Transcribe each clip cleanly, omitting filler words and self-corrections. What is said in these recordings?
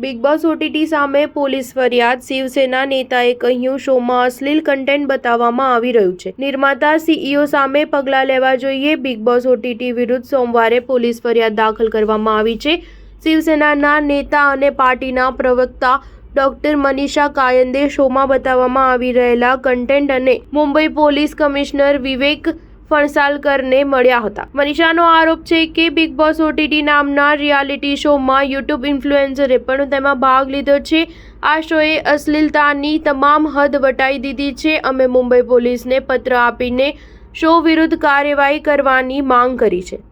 Big boss OTT સામે police ફરિયાદ. શિવસેના નેતાએ કહ્યું, શોમાં અશ્લીલ કન્ટેન્ટ બતાવવામાં આવી રહ્યું છે. નિર્માતા CEO સામે પગલાં લેવા જોઈએ. બિગ બોસ OTT વિરુદ્ધ સોમવારે પોલીસ ફરિયાદ દાખલ કરવામાં આવી છે. શિવસેનાના નેતા અને પાર્ટીના પ્રવક્તા ડોક્ટર મનીષા કાયંદે શોમાં બતાવવામાં આવી રહેલા કન્ટેન્ટ અને મુંબઈ પોલીસ કમિશનર વિવેક ફણસાલકરને મળ્યા હતા. મનીષાનો આરોપ છે કે બિગ બોસ OTT નામના રિયાલિટી શોમાં યુટ્યુબ ઇન્ફ્લુએન્સરે પણ તેમાં ભાગ લીધો છે. આ શોએ અશ્લીલતાની તમામ હદ વટાવી દીધી છે. અમે મુંબઈ પોલીસને પત્ર આપીને શો વિરુદ્ધ કાર્યવાહી કરવાની માંગ કરી છે.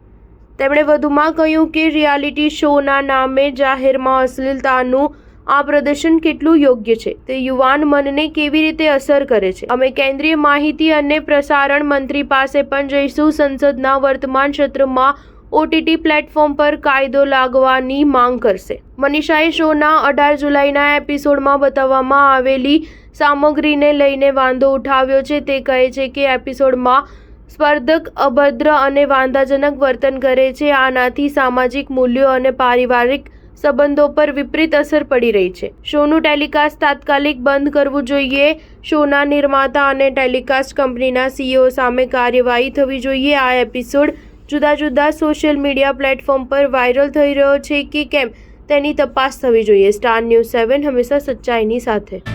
તેમણે વધુમાં કહ્યું કે રિયાલિટી શોના નામે જાહેરમાં અશ્લીલતાનું આ પ્રદર્શન કેટલું યોગ્ય છે, તે યુવાન મનને કેવી રીતે અસર કરે છે. અમે કેન્દ્રીય માહિતી અને પ્રસારણ મંત્રી પાસે પણ જઈશું. સંસદના વર્તમાન સત્રમાં OTT પ્લેટફોર્મ પર કાયદો લાગવાની માંગ કરશે. મનીષાએ શોના 18 જુલાઈના એપિસોડમાં બતાવવામાં આવેલી સામગ્રીને લઈને વાંધો ઉઠાવ્યો છે. તે કહે છે કે એપિસોડમાં સ્પર્ધક અભદ્ર અને વાંધાજનક વર્તન કરે છે. આનાથી સામાજિક મૂલ્યો અને પારિવારિક સંબંધો પર વિપરીત અસર પડી રહી છે. શોનું ટેલિકાસ્ટ તાત્કાલિક બંધ કરવું જોઈએ. શોના નિર્માતા અને ટેલિકાસ્ટ કંપનીના CEO સામે કાર્યવાહી થવી જોઈએ. આ એપિસોડ જુદા જુદા સોશિયલ મીડિયા પ્લેટફોર્મ પર વાયરલ થઈ રહ્યો છે કે કેમ તેની તપાસ થવી જોઈએ. સ્ટાર ન્યૂઝ 7 હંમેશા સચ્ચાઈની સાથે.